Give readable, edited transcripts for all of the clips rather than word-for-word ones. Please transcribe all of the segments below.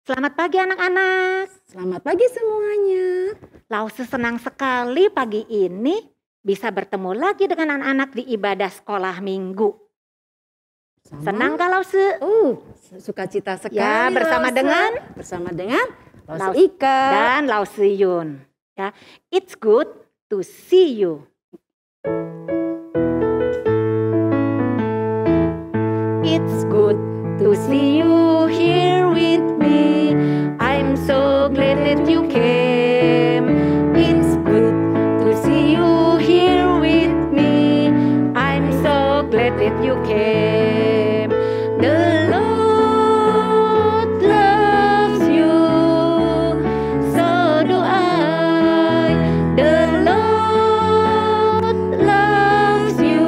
Selamat pagi anak-anak. Selamat pagi semuanya. Lause senang sekali pagi ini bisa bertemu lagi dengan anak-anak di ibadah sekolah minggu. Senang gak Lause? Sukacita sekali. Ya, bersama dengan Lause Ika dan Lause Yun. Ya, it's good to see you. It's good to see you here with me. I'm so glad that you came. It's good to see you here with me. I'm so glad that you came. The Lord loves you, so do I. The Lord loves you,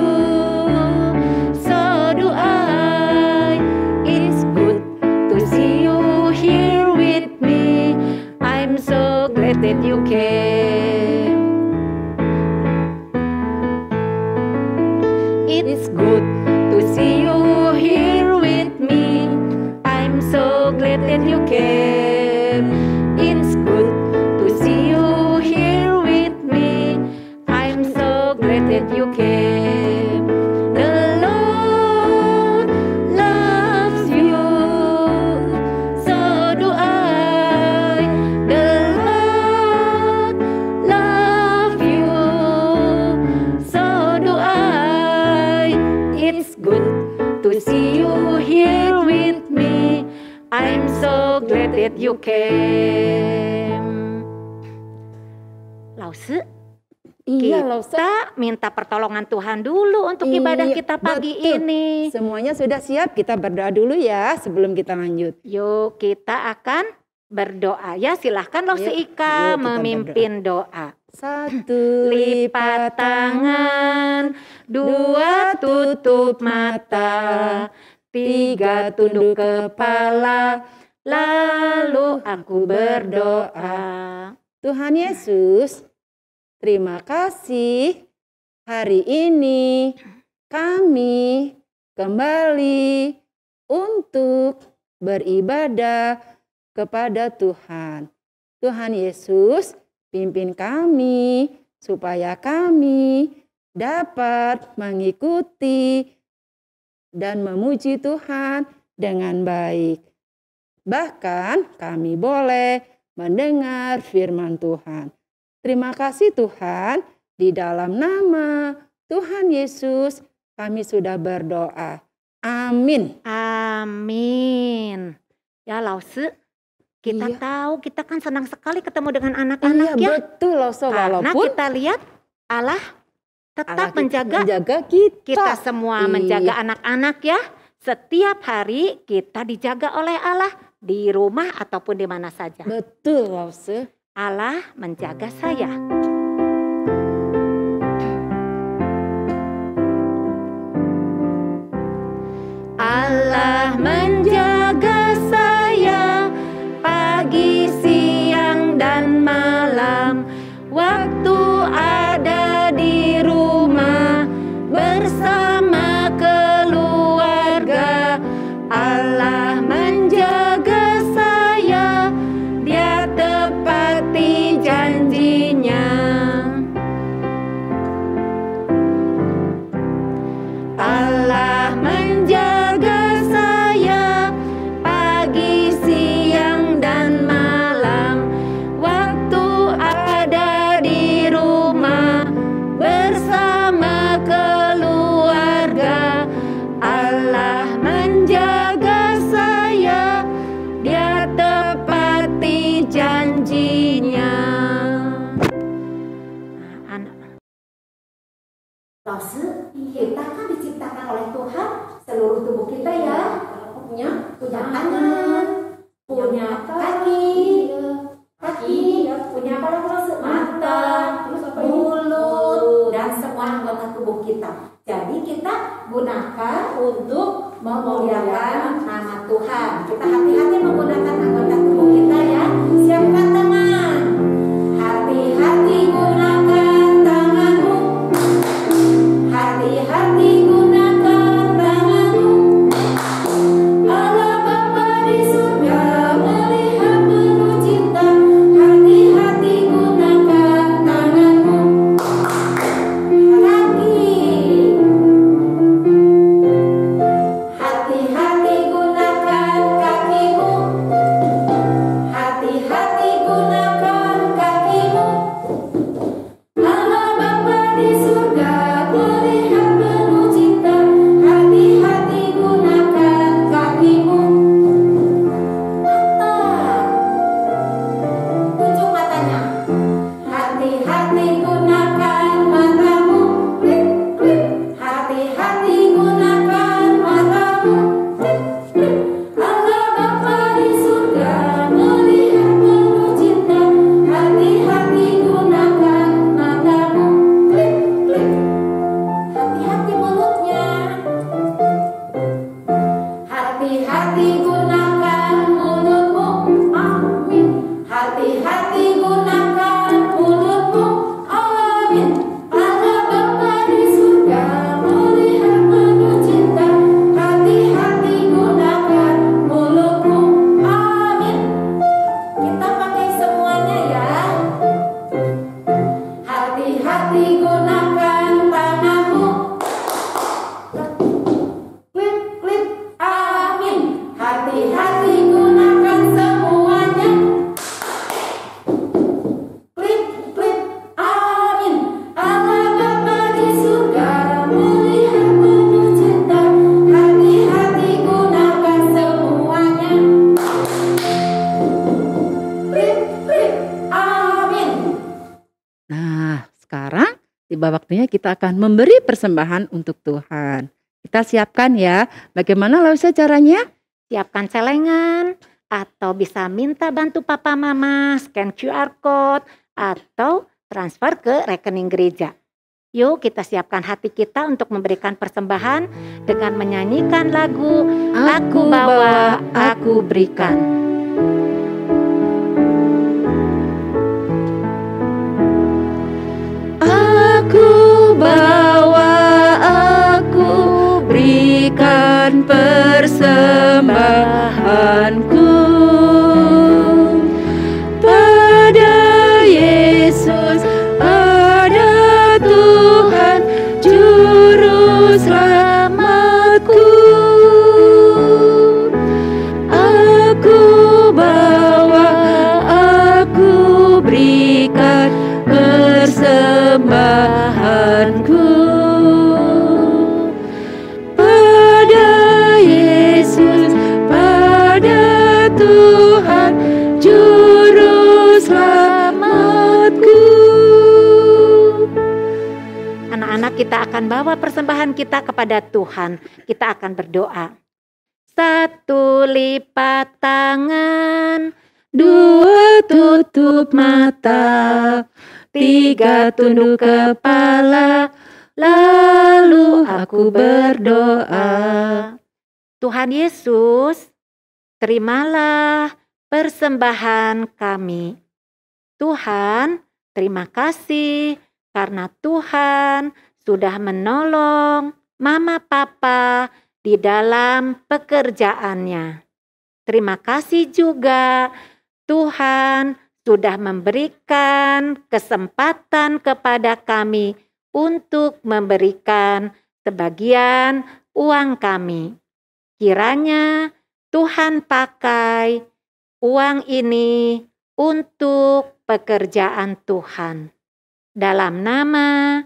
so do I. It's good to see you here with me. I'm so glad that you came. It's good to see you here with me. I'm so glad that you came. It's good to see you here with me. I'm so glad that you came. The Lord loves you, so do I. The Lord loves you, so do I. It's good to see you here with me. I'm so glad that you came. Lause, kita minta pertolongan Tuhan dulu untuk ibadah kita pagi ini. Semuanya sudah siap, kita berdoa dulu ya sebelum kita lanjut. Yuk kita akan berdoa ya, silahkan Lause Ika memimpin doa. 1. Lipat tangan, 2 tutup mata, 3 tunduk kepala, lalu aku berdoa. Tuhan Yesus, terima kasih hari ini kami kembali untuk beribadah kepada Tuhan. Tuhan Yesus, pimpin kami supaya kami dapat mengikuti dan memuji Tuhan dengan baik. Bahkan kami boleh mendengar firman Tuhan. Terima kasih Tuhan, di dalam nama Tuhan Yesus kami sudah berdoa. Amin. Amin. Ya Lause, kita tahu kita kan senang sekali ketemu dengan anak-anak ya. Betul Lause, Karena walaupun kita lihat Allah tetap menjaga kita semua, menjaga anak-anak ya. Setiap hari kita dijaga oleh Allah di rumah ataupun di mana saja. Betul Lause. Allah menjaga saya. Allah menjaga saya pagi, siang, dan malam. Waktu ada di rumah bersama keluarga. Allah menjaga saya, Dia tepati janjinya. Allah menjaga saya pagi, siang, dan malam. Waktu ada di rumah bersama keluarga. Allah menjaga saya, Dia tepati janjinya. Lause, kita kan diciptakan oleh Tuhan seluruh tubuh kita ya. Punya tangan, punya kaki, punya apa lagi Lause? Mata, mulut, dan semua anggota tubuh kita. Jadi kita gunakan untuk memuliakan nama Tuhan. Kita hati-hati menggunakan anggota tubuh kita ya. Siapkan tangan. Hati-hati gunakan tanganmu. Hati-hati gunakan tanganmu. Allah Bapa di surga melihat. tiba waktunya kita akan memberi persembahan untuk Tuhan. Kita siapkan ya. Bagaimana Lause caranya? Siapkan celengan atau bisa minta bantu papa mama scan QR code atau transfer ke rekening gereja. Yuk kita siapkan hati kita untuk memberikan persembahan dengan menyanyikan lagu Aku Bawa, Aku Berikan. Aku bawa, aku berikan persembahanku pada Yesus, pada Tuhan Juru Selamatku. Aku bawa, aku berikan persembahanku pada Yesus, pada Tuhan Juru Selamatku. Anak-anak, kita akan bawa persembahan kita kepada Tuhan. Kita akan berdoa. 1 lipat tangan, 2 tutup mata, 3 tunduk kepala, lalu aku berdoa. Tuhan Yesus, terimalah persembahan kami. Tuhan, terima kasih karena Tuhan sudah menolong mama papa di dalam pekerjaannya. Terima kasih juga Tuhan sudah memberikan kesempatan kepada kami untuk memberikan sebagian uang kami. Kiranya Tuhan pakai uang ini untuk pekerjaan Tuhan. Dalam nama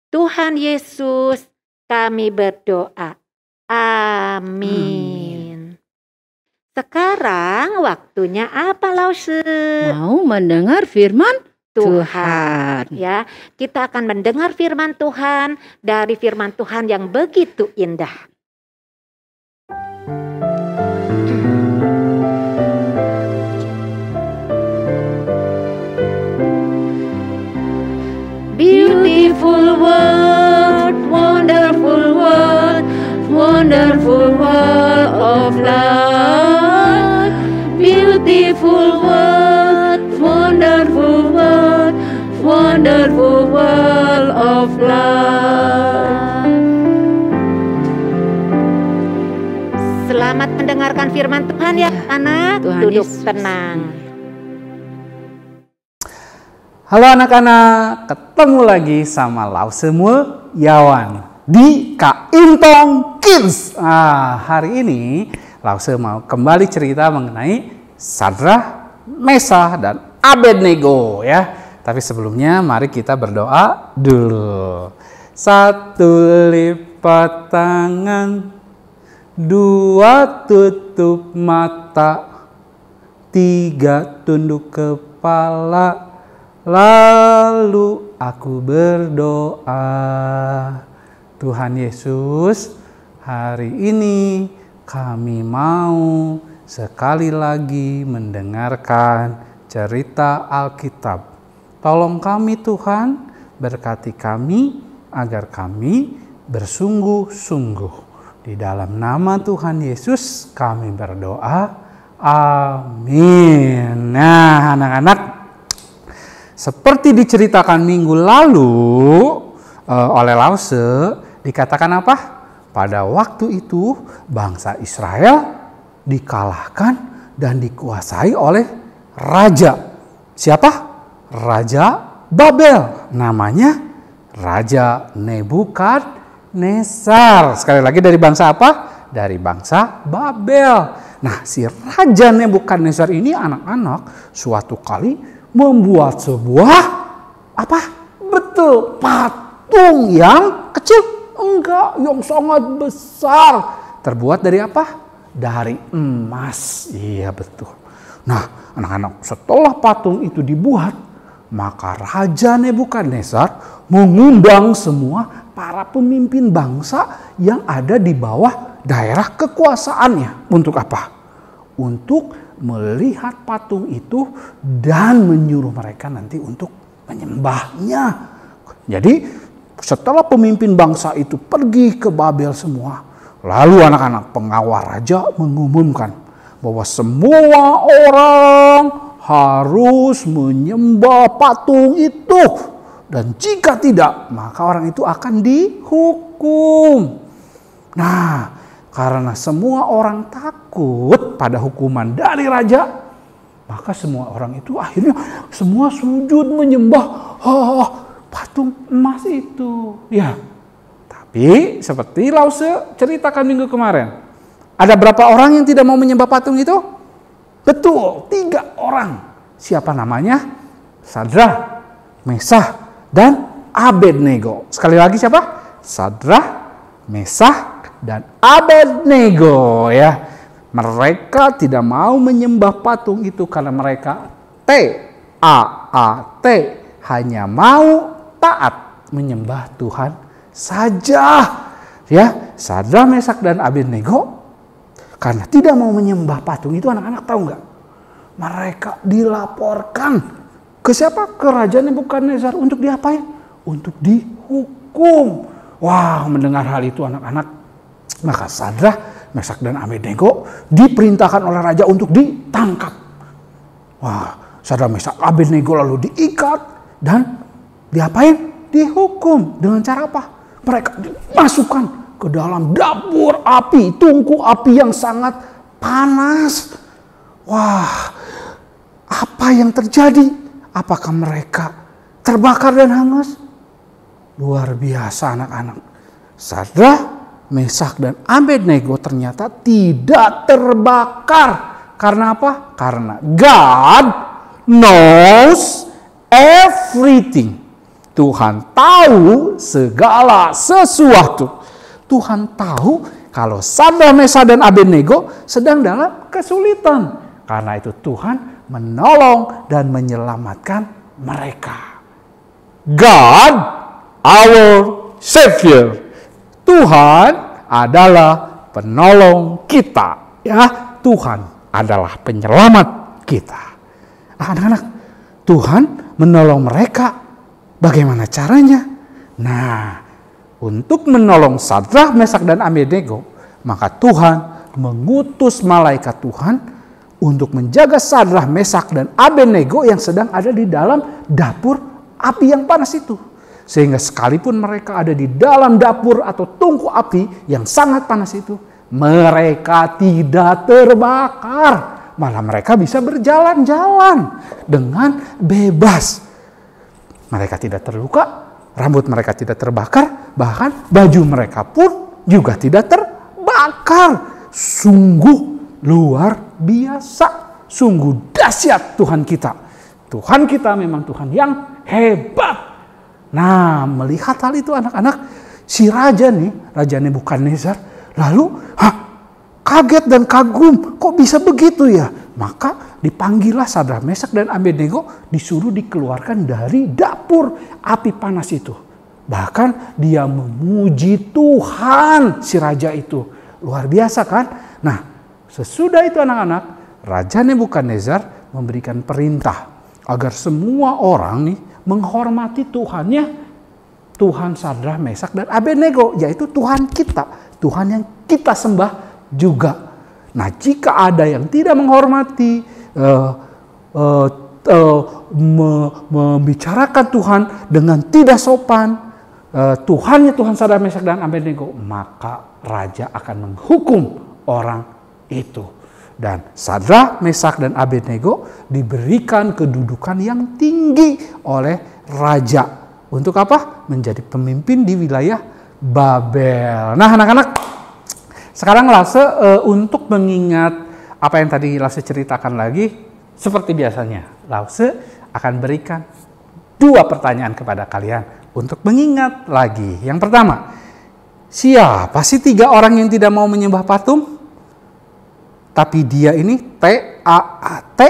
Tuhan Yesus kami berdoa. Amin. Sekarang waktunya apa, Lause? Mau mendengar firman Tuhan. Ya, kita akan mendengar firman Tuhan dari firman Tuhan yang begitu indah. Beautiful world, wonderful world, wonderful world of love. Beautiful world, wonderful world, wonderful world of love. Selamat mendengarkan firman Tuhan ya, anak. Tuhan Duduk Yesus. tenang. Halo anak-anak, ketemu lagi sama Lause Mulyawan di Kak Intong Kids. Hari ini Lause mau kembali cerita mengenai Sadrah, Mesah, dan Abednego ya. Tapi sebelumnya mari kita berdoa dulu. 1 lipat tangan, 2 tutup mata, 3 tunduk kepala, lalu aku berdoa. Tuhan Yesus, hari ini kami mau sekali lagi mendengarkan cerita Alkitab. Tolong kami Tuhan, berkati kami agar kami bersungguh-sungguh. Di dalam nama Tuhan Yesus kami berdoa. Amin. Nah anak-anak, seperti diceritakan minggu lalu oleh Lause, dikatakan apa? Pada waktu itu bangsa Israel dikalahkan dan dikuasai oleh raja. Siapa? Raja Babel. Namanya Raja Nebukadnezar. Sekali lagi dari bangsa apa? Dari bangsa Babel. Nah, si Raja Nebukadnezar ini anak-anak suatu kali membuat sebuah apa? Betul, patung yang kecil. Enggak, yang sangat besar. Terbuat dari apa? Dari emas. Iya betul. Nah, anak-anak, setelah patung itu dibuat, maka Raja Nebukadnezar mengundang semua para pemimpin bangsa yang ada di bawah daerah kekuasaannya. Untuk apa? Untuk melihat patung itu dan menyuruh mereka nanti untuk menyembahnya. Jadi setelah pemimpin bangsa itu pergi ke Babel semua, lalu anak-anak pengawal raja mengumumkan bahwa semua orang harus menyembah patung itu. Dan jika tidak, maka orang itu akan dihukum. Nah, karena semua orang takut pada hukuman dari raja, maka semua orang itu akhirnya semua sujud menyembah patung emas itu. Ya, tapi seperti Lause ceritakan minggu kemarin, ada berapa orang yang tidak mau menyembah patung itu? Betul, 3 orang. Siapa namanya? Sadrah, Mesah, dan Abednego. Sekali lagi siapa? Sadrah, Mesah, dan Abednego, ya. Mereka tidak mau menyembah patung itu karena mereka T-A-A-T, hanya mau taat menyembah Tuhan saja. Ya, Sadrah, Mesak, dan Abednego karena tidak mau menyembah patung itu, anak-anak tahu nggak? Mereka dilaporkan ke siapa? Ke Raja Nebukadnezar untuk diapain? Untuk dihukum. Wah, mendengar hal itu anak-anak, maka Sadrah, Mesak, dan Abednego diperintahkan oleh raja untuk ditangkap. Wah, Sadrah, Mesak, Abednego lalu diikat dan diapain? Dihukum. Dengan cara apa? Mereka dimasukkan ke dalam dapur api, tungku api yang sangat panas. Wah, apa yang terjadi? Apakah mereka terbakar dan hangus? Luar biasa anak-anak. Sadrah, Mesak, dan Abednego ternyata tidak terbakar. Karena apa? Karena God knows everything. Tuhan tahu segala sesuatu. Tuhan tahu kalau Sadrah, Mesak, dan Abednego sedang dalam kesulitan. Karena itu Tuhan menolong dan menyelamatkan mereka. God, our Savior. Tuhan adalah penolong kita. Ya, Tuhan adalah penyelamat kita. Anak-anak, Tuhan menolong mereka. Bagaimana caranya? Nah, untuk menolong Sadrah, Mesak, dan Abednego, maka Tuhan mengutus malaikat Tuhan untuk menjaga Sadrah, Mesak, dan Abednego yang sedang ada di dalam dapur api yang panas itu. Sehingga sekalipun mereka ada di dalam dapur atau tungku api yang sangat panas itu, mereka tidak terbakar. Malah mereka bisa berjalan-jalan dengan bebas. Mereka tidak terluka, rambut mereka tidak terbakar, bahkan baju mereka pun juga tidak terbakar. Sungguh luar biasa, sungguh dahsyat Tuhan kita. Tuhan kita memang Tuhan yang hebat. Nah, melihat hal itu anak-anak, si raja nih, Raja Nebukadnezar, lalu kaget dan kagum, kok bisa begitu ya? Maka dipanggillah Sadrah, Mesak, dan Abednego, disuruh dikeluarkan dari dapur api panas itu. Bahkan dia memuji Tuhan, si raja itu. Luar biasa kan? Nah, sesudah itu anak-anak, Raja Nebukadnezar memberikan perintah agar semua orang nih menghormati Tuhannya, Tuhan Sadrah, Mesak, dan Abednego, yaitu Tuhan kita, Tuhan yang kita sembah juga. Nah, jika ada yang tidak menghormati, membicarakan Tuhan dengan tidak sopan, Tuhannya Tuhan Sadrah, Mesak, dan Abednego, maka raja akan menghukum orang itu. Dan Sadrah, Mesak, dan Abednego diberikan kedudukan yang tinggi oleh raja. Untuk apa? Menjadi pemimpin di wilayah Babel. Nah, anak-anak, sekarang Lause untuk mengingat apa yang tadi Lause ceritakan lagi, seperti biasanya Lause akan berikan 2 pertanyaan kepada kalian untuk mengingat lagi. Yang pertama, siapa sih 3 orang yang tidak mau menyembah patung? Tapi dia ini T-A-A-T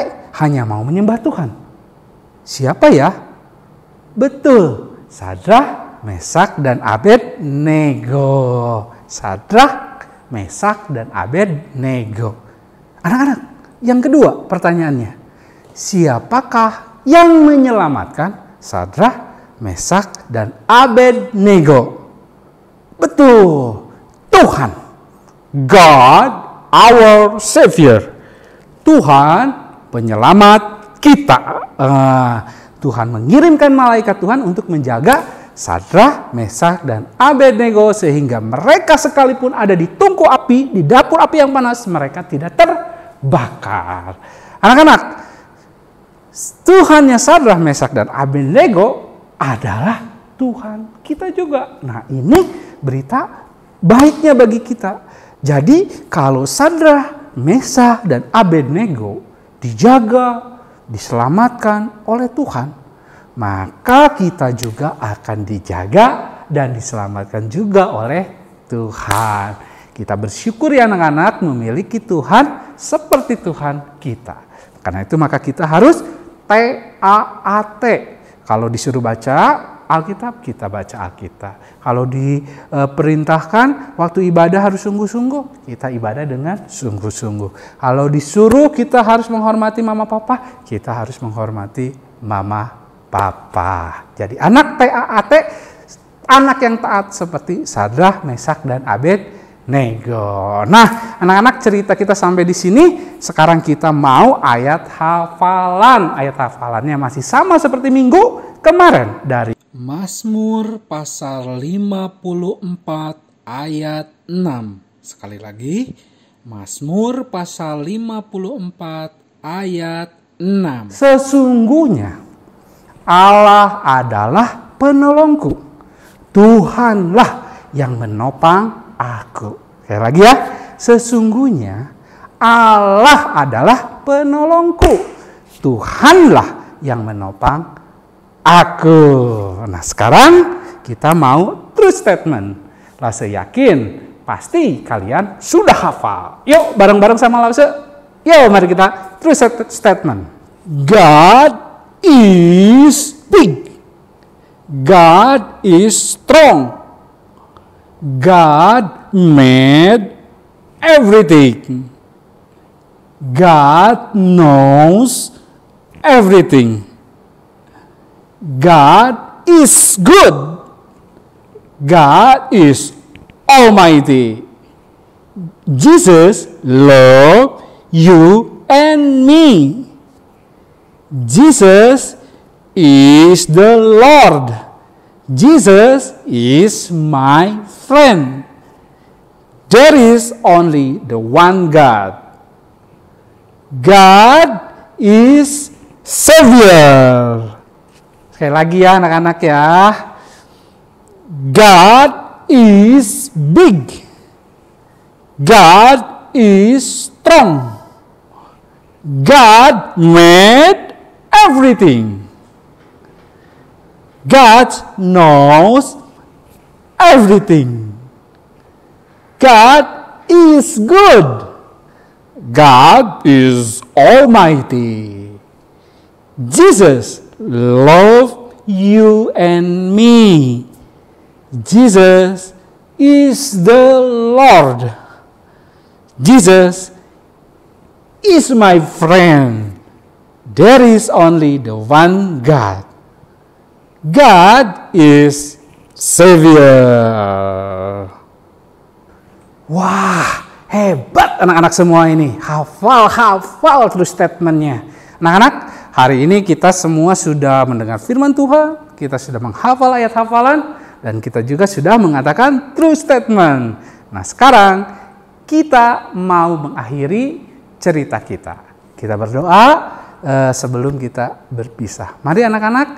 hanya mau menyembah Tuhan. Siapa ya? Betul, Sadrak, Mesak, dan Abednego. Sadrak, Mesak, dan Abednego. Anak-anak, yang kedua pertanyaannya, siapakah yang menyelamatkan Sadrak, Mesak, dan Abednego? Betul, Tuhan. God, our Savior. Tuhan penyelamat kita. Tuhan mengirimkan malaikat Tuhan untuk menjaga Sadrak, Mesak, dan Abednego sehingga mereka sekalipun ada di tungku api, di dapur api yang panas, mereka tidak terbakar. Anak-anak, Tuhannya Sadrak, Mesak, dan Abednego adalah Tuhan kita juga. Nah, ini berita baiknya bagi kita. Jadi kalau Sadrak, Mesak, dan Abednego dijaga, diselamatkan oleh Tuhan, maka kita juga akan dijaga dan diselamatkan juga oleh Tuhan. Kita bersyukur ya anak-anak memiliki Tuhan seperti Tuhan kita. Karena itu maka kita harus TAAT. Kalau disuruh baca Alkitab, kita baca Alkitab. Kalau diperintahkan waktu ibadah harus sungguh-sungguh, kita ibadah dengan sungguh-sungguh. Kalau disuruh kita harus menghormati mama papa, kita harus menghormati mama papa. Jadi anak TAAT, anak yang taat seperti Sadrak, Mesak, dan Abednego. Nah, anak-anak, cerita kita sampai di sini. Sekarang kita mau ayat hafalan. Ayat hafalannya masih sama seperti minggu kemarin dari Mazmur pasal 54 ayat 6. Sekali lagi, Mazmur pasal 54 ayat 6. Sesungguhnya Allah adalah penolongku. Tuhanlah yang menopang aku. Sekali lagi ya, sesungguhnya Allah adalah penolongku. Tuhanlah yang menopang aku. Nah, sekarang kita mau true statement. Lase yakin pasti kalian sudah hafal. Yuk bareng-bareng sama Lase. Yuk mari kita true statement. God is big. God is strong. God made everything. God knows everything. God is good. God is almighty. Jesus loves you and me. Jesus is the Lord. Jesus is my friend. There is only the one God. God is Savior. Sekali lagi ya anak-anak ya. God is big. God is strong. God made everything. God knows everything. God is good. God is almighty. Jesus loves you and me. Jesus is the Lord. Jesus is my friend. There is only the one God. God is Savior. Wah, hebat anak-anak semua ini. Hafal terus statementnya. Anak-anak, hari ini kita semua sudah mendengar firman Tuhan. Kita sudah menghafal ayat hafalan. Dan kita juga sudah mengatakan true statement. Nah, sekarang kita mau mengakhiri cerita kita. Kita berdoa sebelum kita berpisah. Mari anak-anak,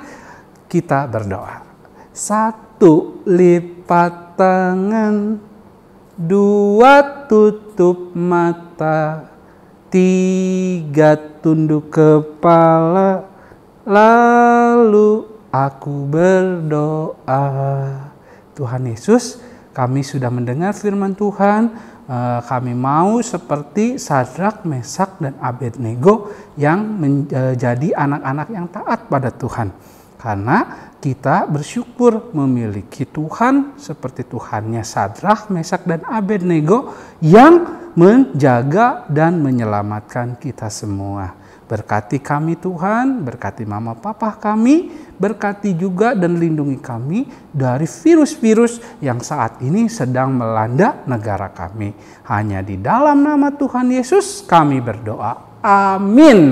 kita berdoa. 1, lipat tangan. 2, tutup mata. 3, tunduk kepala. Lalu aku berdoa. Tuhan Yesus, kami sudah mendengar firman Tuhan. Kami mau seperti Sadrak, Mesak, dan Abednego yang menjadi anak-anak yang taat pada Tuhan. Karena kita bersyukur memiliki Tuhan seperti Tuhannya Sadrak, Mesak, dan Abednego yang menjaga dan menyelamatkan kita semua. Berkati kami Tuhan, berkati mama papa kami, berkati juga dan lindungi kami dari virus-virus yang saat ini sedang melanda negara kami. Hanya di dalam nama Tuhan Yesus kami berdoa. Amin.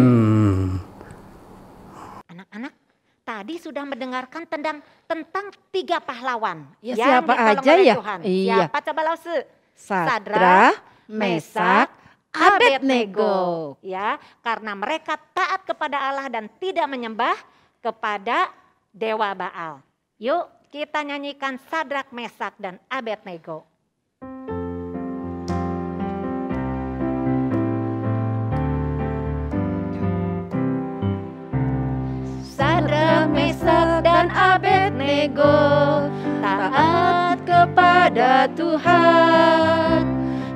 Anak-anak, tadi sudah mendengarkan tentang 3 pahlawan Ya, yang siapa ditolong aja oleh ya? Tuhan. Iya. Siapa coba Lause? Sadrak, Mesak, Abednego. Ya, karena mereka taat kepada Allah dan tidak menyembah kepada dewa Baal. Yuk kita nyanyikan Sadrak, Mesak, dan Abednego. Sadrak, Mesak, dan Abednego taat kepada Tuhan,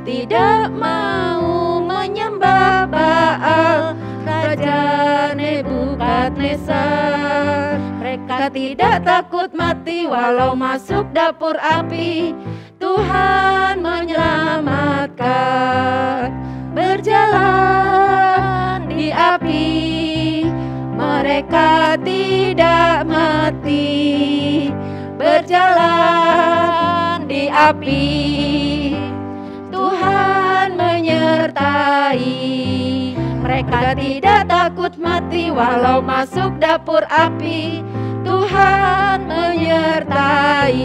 tidak mau menyembah Baal, Raja Nebukadnezar. Mereka tidak takut mati walau masuk dapur api, Tuhan menyelamatkan. Berjalan di api, mereka tidak mati. Berjalan di api, Tuhan menyertai. Mereka tidak takut mati walau masuk dapur api, Tuhan menyertai.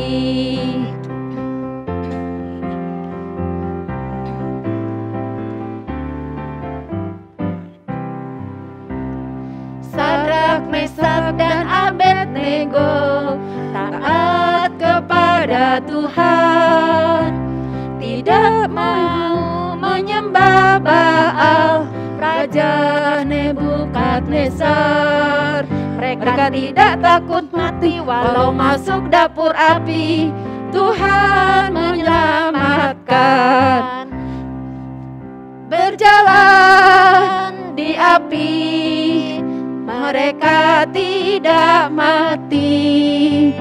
Sadrak, Mesak, dan Abednego taat kepada Tuhan, tidak mau menyembah Baal, Raja Nebukadnezar. Mereka tidak takut mati walau masuk dapur api, Tuhan menyelamatkan. Berjalan di api, mereka tidak mati.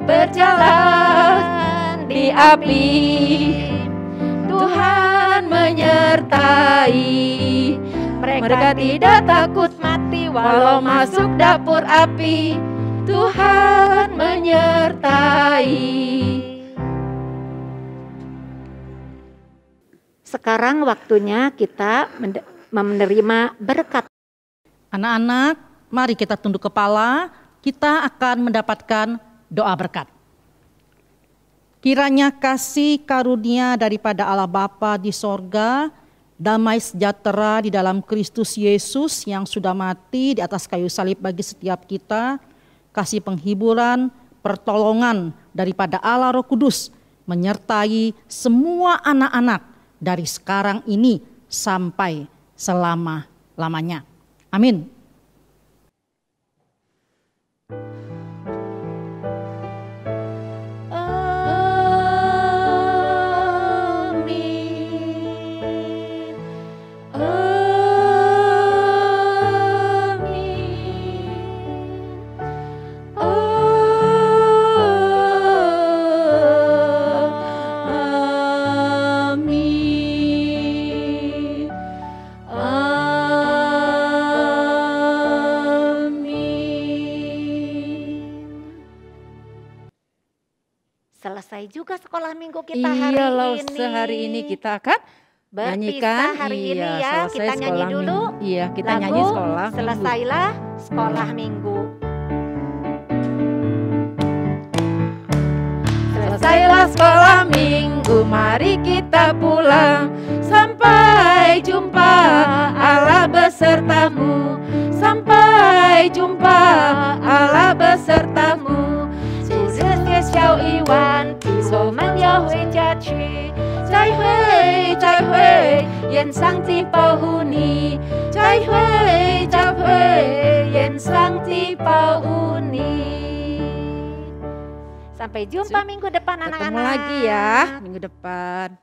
Berjalan di api, Tuhan menyertai. Mereka tidak takut mati walau masuk dapur api, Tuhan menyertai. Sekarang waktunya kita menerima berkat. Anak-anak, mari kita tunduk kepala, kita akan mendapatkan doa berkat. Kiranya kasih karunia daripada Allah Bapa di sorga, damai sejahtera di dalam Kristus Yesus yang sudah mati di atas kayu salib bagi setiap kita, kasih penghiburan, pertolongan daripada Allah Roh Kudus menyertai semua anak-anak dari sekarang ini sampai selama-lamanya. Amin. Selesai juga sekolah minggu kita hari Iya, ini. Lause, hari ini kita akan berpisah hari ini ya. selesai Kita nyanyi sekolah dulu. minggu. Iya, kita Lagu nyanyi sekolah minggu. Selesailah sekolah minggu. Selesailah sekolah minggu, mari kita pulang. Sampai jumpa, Allah besertamu. Sampai jumpa, Allah besertamu. 这些小疑问，我们要回家去。再会，再会，愿上帝保护你。再会，再会，愿上帝保护你。Sampai jumpa minggu depan anak-anak. Ketemu lagi ya minggu depan.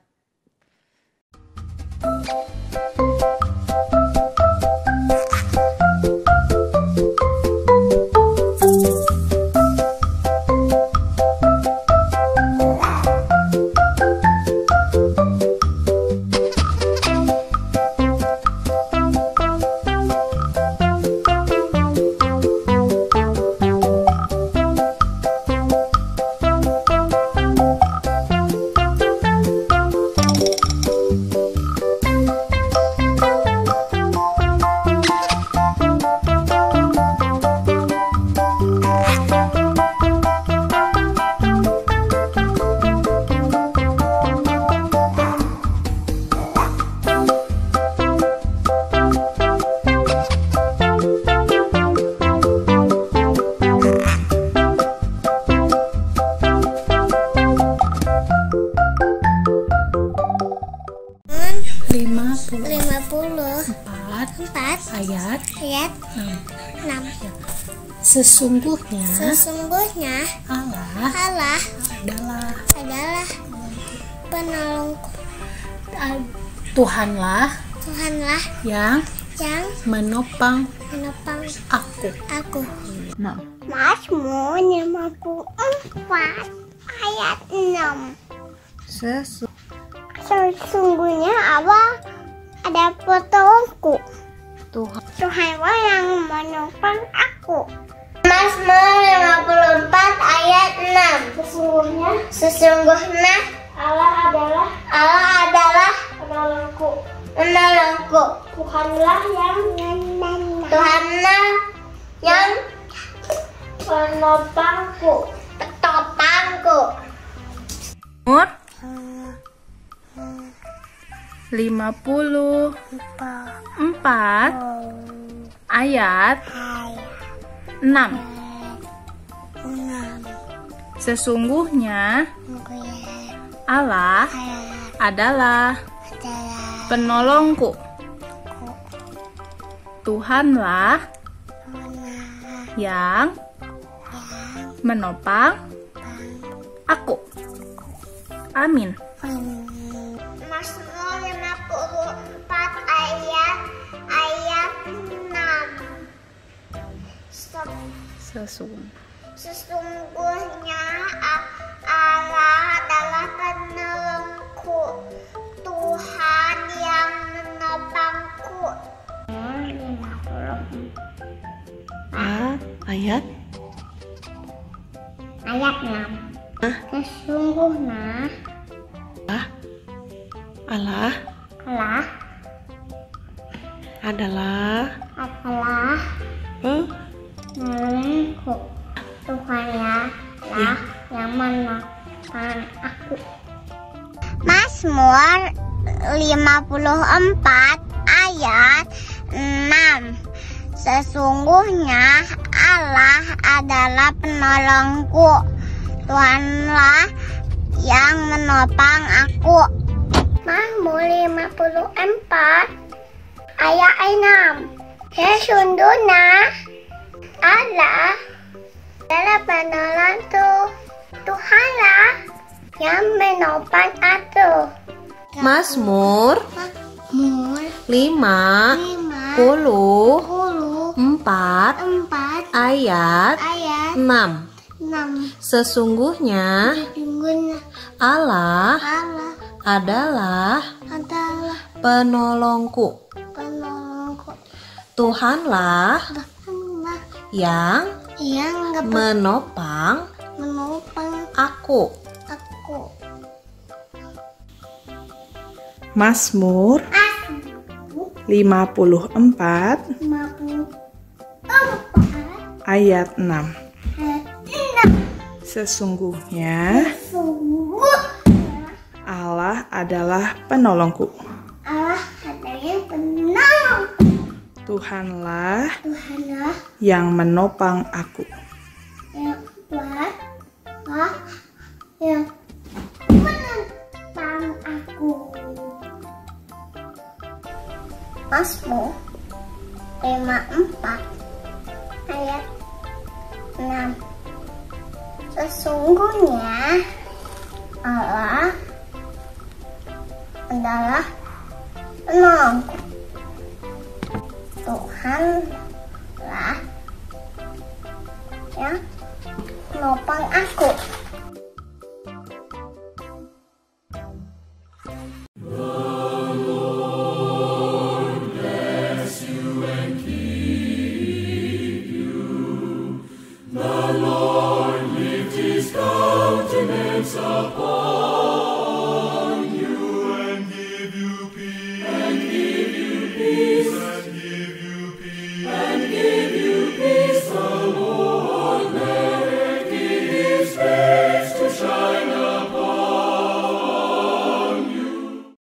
4 ayat 6. 6. Sesungguhnya Allah adalah penolongku. Tuhanlah yang menopang aku. Mazmur 54 ayat 6. Sesungguhnya Allah ada penolongku. Tuhanlah yang menopang aku. Mazmur 54 ayat 6. Sesungguhnya Allah adalah penolongku. Tuhanlah yang penopangku. Mazmur 54 ayat 6. Sesungguhnya Allah adalah penolongku. Tuhanlah yang menopang aku. Amin. Mazmur 54 ayat 6. Sesungguhnya Allah adalah penolongku. Tuhan yang menopangku. Ayat 6. Sesungguhnya Allah adalah penolongku. Tuhanlah yang menopang aku. Mazmur 54 ayat 6. Sesungguhnya Allah adalah penolongku. Tuhanlah yang menopang aku. Mazmur 54 ayat 6. Sesungguhnya Allah adalah penolongku. Tuhanlah yang menopang aku. Mazmur 54 ayat 6. Sesungguhnya Allah adalah penolongku. Tuhanlah yang menopang aku. Mazmur 54 ayat 6. Sesungguhnya Allah adalah penolongku. Tuhanlah yang menopang aku. Mazmur 54 ayat 6. Sesungguhnya Allah adalah penolongku. Tuhanlah yang menopang aku. The Lord lift his countenance upon